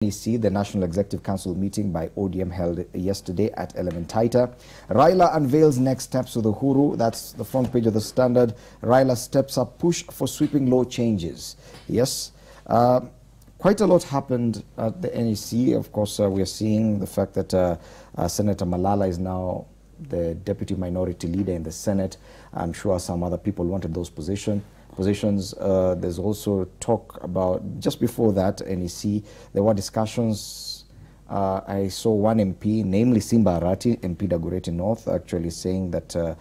NEC, the National Executive Council meeting by ODM held yesterday at Elementaita. Raila unveils next steps with Uhuru. That's the front page of the Standard. Raila steps up push for sweeping law changes. Yes, quite a lot happened at the NEC. Of course, we are seeing the fact that Senator Malala is now the deputy minority leader in the Senate. I'm sure some other people wanted those positions. There's also talk about, just before that, NEC, there were discussions. I saw one MP, namely Simba Arati, MP Dagoretti North, actually saying that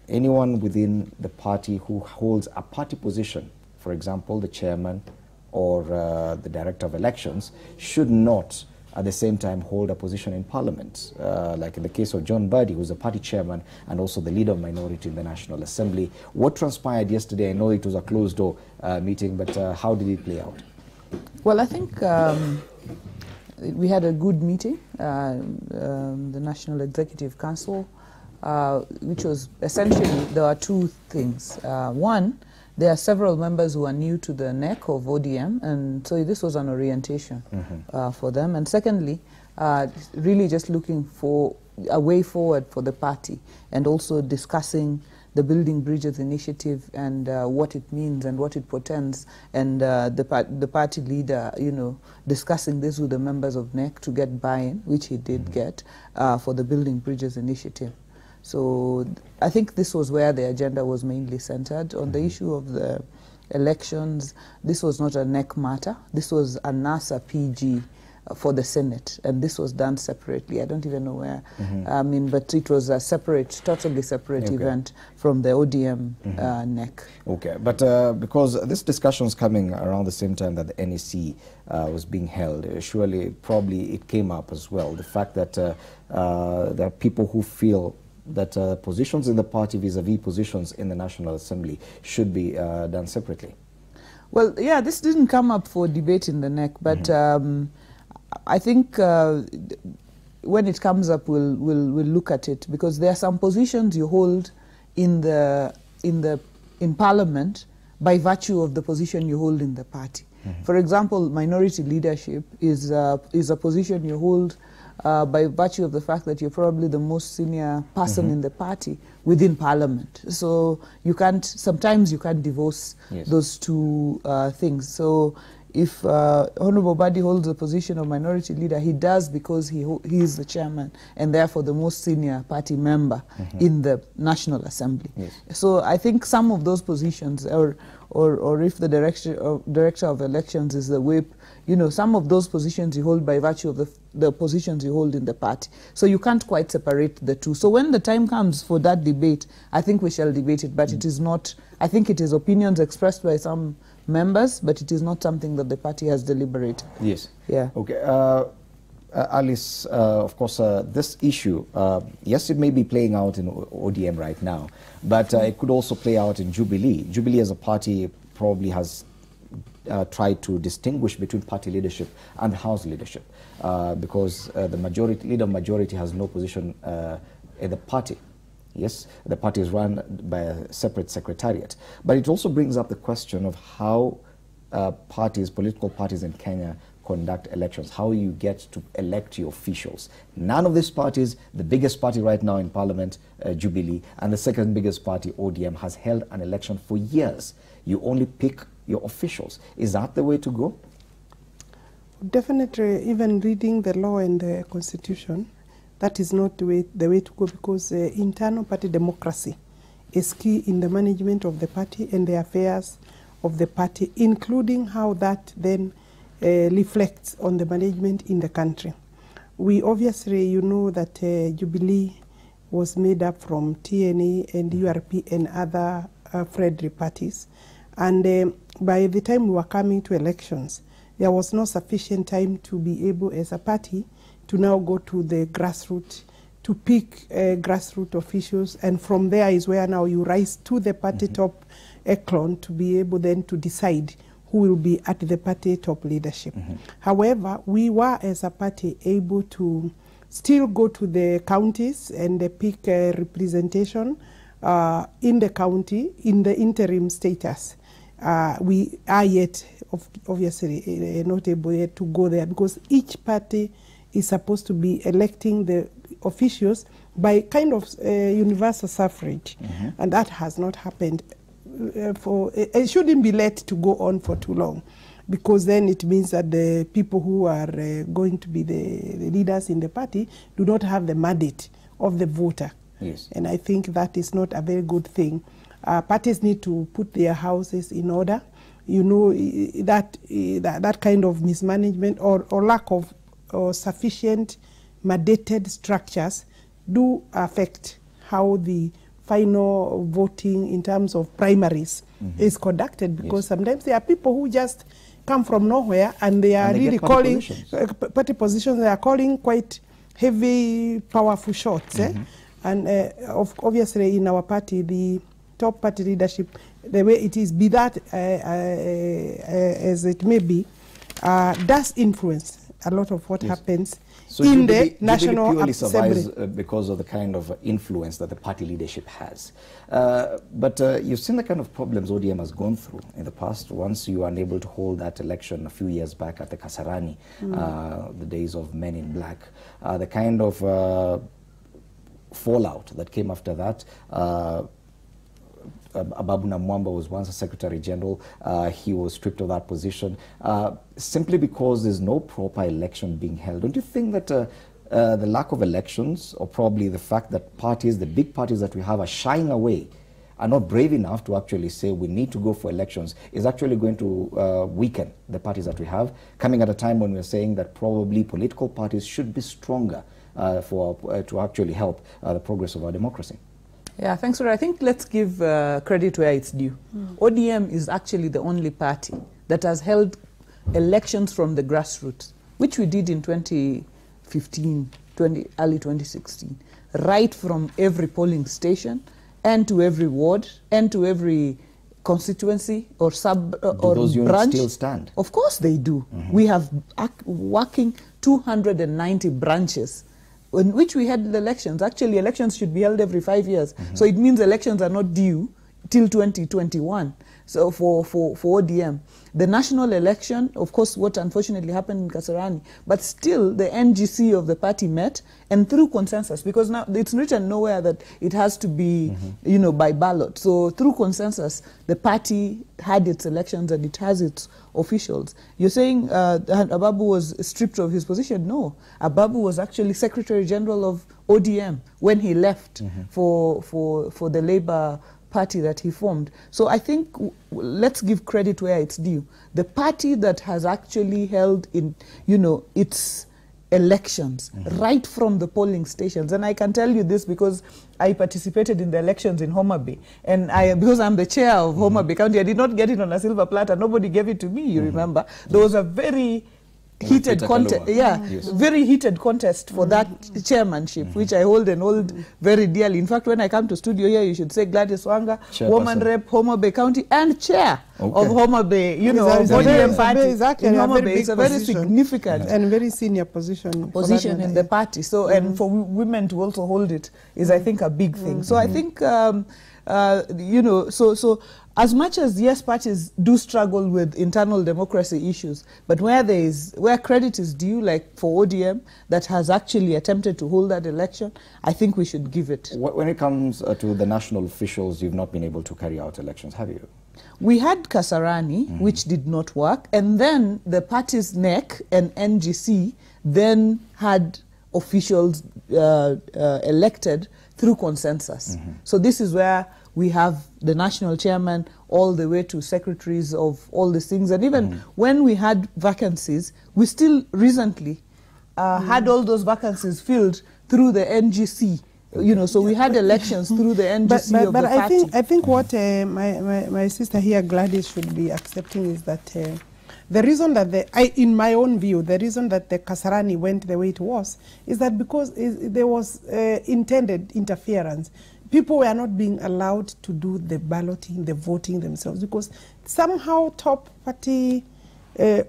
anyone within the party who holds a party position, for example, the chairman or the director of elections, should not at the same time hold a position in parliament, like in the case of John Birdie, who's the party chairman and also the leader of minority in the National Assembly. What transpired yesterday? I know it was a closed-door meeting, but how did it play out? Well, I think we had a good meeting, the National Executive Council, which was essentially, there are two things. One, there are several members who are new to the NEC of ODM, and so this was an orientation for them. And secondly, really just looking for a way forward for the party, and also discussing the Building Bridges initiative and what it means and what it portends, and the party leader, you know, discussing this with the members of NEC to get buy-in, which he did get, for the Building Bridges initiative. So I think this was where the agenda was mainly centered on the issue of the elections. This was not a NEC matter. This was a NASA PG for the Senate, and this was done separately. I don't even know where. I mean, but it was a separate, totally separate event from the ODM NEC. Okay, but because this discussion is coming around the same time that the NEC was being held, surely, probably it came up as well. The fact that there are people who feel that positions in the party vis-a-vis positions in the National Assembly should be done separately. Well, yeah, this didn't come up for debate in the NEC, but I think when it comes up, we'll look at it, because there are some positions you hold in Parliament by virtue of the position you hold in the party. For example, minority leadership is a position you hold by virtue of the fact that you're probably the most senior person in the party within Parliament. So you can't, sometimes you can't divorce those two things. So if Honorable Badi holds the position of minority leader, he does because he is the chairman and therefore the most senior party member in the National Assembly. So I think some of those positions, or if the director of elections is the whip, you know, some of those positions you hold by virtue of the positions you hold in the party. So you can't quite separate the two. So when the time comes for that debate, I think we shall debate it, but it is not, I think it is opinions expressed by some members, but it is not something that the party has deliberated. Yes. Yeah. Okay. Alice, of course, this issue, yes, it may be playing out in ODM right now, but it could also play out in Jubilee. Jubilee as a party probably has tried to distinguish between party leadership and House leadership, because the leader-majority has no position in the party. Yes, the party is run by a separate secretariat. But it also brings up the question of how political parties in Kenya conduct elections, how you get to elect your officials. None of these parties, the biggest party right now in Parliament, Jubilee, and the second biggest party, ODM, has held an election for years. You only pick your officials. Is that the way to go? Definitely, even reading the law and the constitution, that is not the way to go, because internal party democracy is key in the management of the party and the affairs of the party, including how that then reflects on the management in the country. We obviously, you know that Jubilee was made up from TNA and URP and other friendly parties. And by the time we were coming to elections, there was no sufficient time to be able, as a party, to now go to the grassroots, to pick grassroots officials, and from there is where now you rise to the party top echelon to be able then to decide who will be at the party top leadership. However, we were as a party able to still go to the counties and pick representation in the county in the interim status. we are yet, obviously, not able yet to go there, because each party is supposed to be electing the officials by kind of universal suffrage, and that has not happened. It shouldn't be let to go on for too long, because then it means that the people who are going to be the leaders in the party do not have the mandate of the voter. Yes. And I think that is not a very good thing. Parties need to put their houses in order. You know, that kind of mismanagement or lack of sufficient mandated structures do affect how the final voting in terms of primaries is conducted, because sometimes there are people who just come from nowhere and they are really calling party positions. They are calling quite heavy, powerful shots. And obviously in our party, the top party leadership, the way it is, be that as it may be, does influence a lot of what happens in the National purely Assembly. survives because of the kind of influence that the party leadership has. But you've seen the kind of problems ODM has gone through in the past. Once you are unable to hold that election a few years back at the Kasarani, the days of Men in Black, the kind of fallout that came after that. Ababu Namwamba was once a Secretary General. He was stripped of that position simply because there's no proper election being held. Don't you think that the lack of elections, or probably the fact that parties, the big parties that we have, are shying away, are not brave enough to actually say we need to go for elections, is actually going to weaken the parties that we have, coming at a time when we're saying that probably political parties should be stronger to actually help the progress of our democracy? Yeah, thanks, Rory. I think let's give credit where it's due. ODM is actually the only party that has held elections from the grassroots, which we did in 2015, early 2016, right from every polling station and to every ward and to every constituency or sub or those units branch. Still stand? Of course they do. We have working 290 branches in which we had the elections. Actually, elections should be held every 5 years. So it means elections are not due till 2021. So for ODM, the national election, of course, what unfortunately happened in Kasarani, but still the NGC of the party met, and through consensus, because now it's written nowhere that it has to be, you know, by ballot. So through consensus, the party had its elections and it has its officials. You're saying Ababu was stripped of his position? No, Ababu was actually Secretary General of ODM when he left for the Labour Party that he formed. So I think let's give credit where it's due. The party that has actually held in, you know, its elections right from the polling stations, and I can tell you this because I participated in the elections in Homa Bay, and because I'm the chair of Homa Bay County, I did not get it on a silver platter. Nobody gave it to me. You remember? There was a very heated contest, very heated contest for that chairmanship, which I hold and hold very dearly. In fact, when I come to studio here, you should say Gladys Wanga, woman rep, Homa Bay County, and chair of Homa Bay, you know, ODM party in Homa Bay. It's a very significant and very senior position in the party. So, and for women to also hold it is, I think, a big thing. So I think, you know, so as much as, yes, parties do struggle with internal democracy issues, but where credit is due, like for ODM, that has actually attempted to hold that election, I think we should give it. When it comes to the national officials, you've not been able to carry out elections, have you? We had Kasarani, which did not work, and then the parties NEC and NGC then had officials elected through consensus. So this is where we have the national chairman all the way to secretaries of all these things. And even when we had vacancies, we still recently had all those vacancies filled through the NGC. You know, so we had elections through the NGC of the party. I think what my sister here, Gladys, should be accepting is that the reason that in my own view, the reason that the Kasarani went the way it was is that because there was intended interference. People were not being allowed to do the balloting, the voting themselves, because somehow top party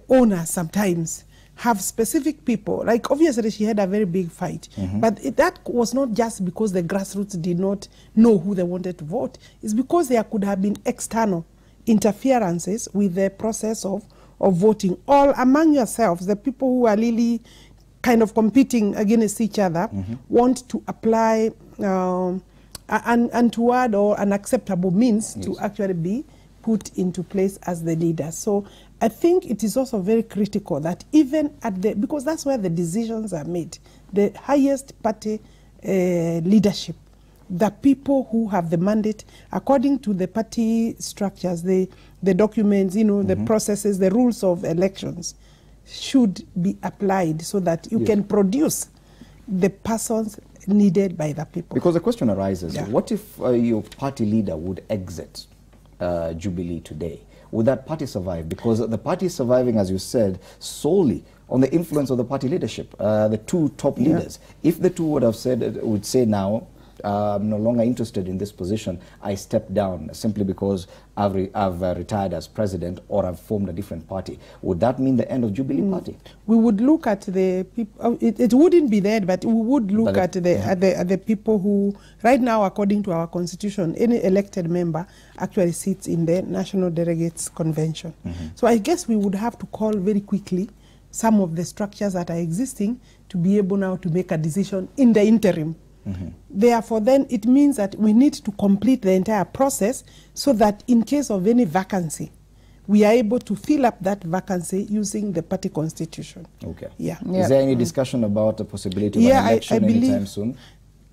owners sometimes have specific people. Like, obviously, she had a very big fight. But that was not just because the grassroots did not know who they wanted to vote. It's because there could have been external interferences with the process of voting. All among yourselves, the people who are really kind of competing against each other want to apply untoward or unacceptable means to actually be put into place as the leader. So I think it is also very critical that even at the, because that's where the decisions are made, the highest party leadership, the people who have the mandate, according to the party structures, the documents, you know, the processes, the rules of elections should be applied so that you can produce the persons needed by the people. Because the question arises, what if your party leader would exit Jubilee today? Would that party survive? Because the party is surviving, as you said, solely on the influence of the party leadership, the two top leaders. If the two would say now, I'm no longer interested in this position, I step down simply because I've retired as president or I've formed a different party, would that mean the end of Jubilee Party? We would look at the people, it wouldn't be there, but we would look at the people who, right now, according to our constitution, any elected member actually sits in the National Delegates Convention. So I guess we would have to call very quickly some of the structures that are existing to be able now to make a decision in the interim. Therefore, then it means that we need to complete the entire process so that in case of any vacancy, we are able to fill up that vacancy using the party constitution. Okay. Is there any discussion about the possibility of an election anytime soon?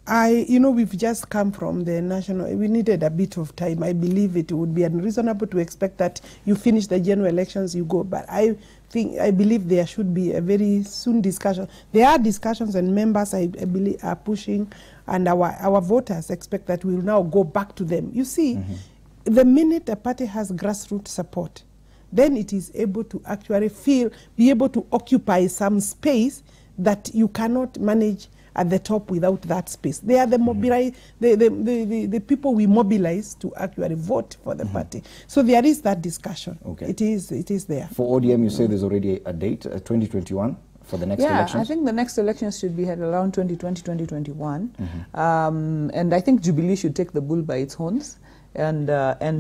You know, we've just come from the national, we needed a bit of time. I believe it would be unreasonable to expect that you finish the general elections, you go. But I believe there should be a very soon discussion. There are discussions and members, I believe, are pushing, and our voters expect that we will now go back to them. You see, the minute a party has grassroots support, then it is able to actually be able to occupy some space that you cannot manage at the top without that space. They are the the people we mobilize to actually vote for the party. So there is that discussion. Okay. It is there. For ODM, you say there's already a date, 2021, for the next elections? Yeah, I think the next elections should be held around 2020, 2021. And I think Jubilee should take the bull by its horns and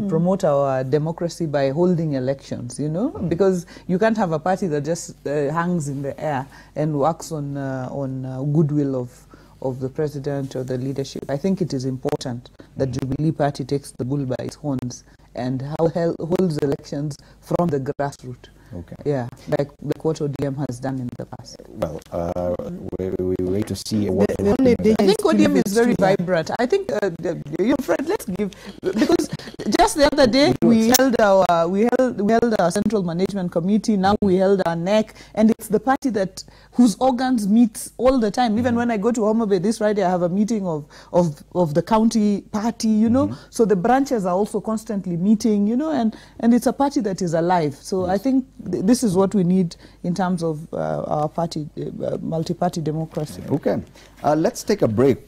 promote our democracy by holding elections, you know, because you can't have a party that just hangs in the air and works on goodwill of the president or the leadership. I think it is important that Jubilee Party takes the bull by its horns and holds elections from the grassroots. Okay. Yeah, like what ODM has done in the past. Well, we wait to see what. I think ODM is very vibrant. I think, Fred, let's give, because just the other day we held our central management committee. Now we held our NEC, and it's the party whose organs meet all the time. Even when I go to Homa Bay this Friday, I have a meeting of the county party. You know, so the branches are also constantly meeting. You know, and it's a party that is alive. So I think this is what we need in terms of our party, multi-party democracy. Okay, let's take a break.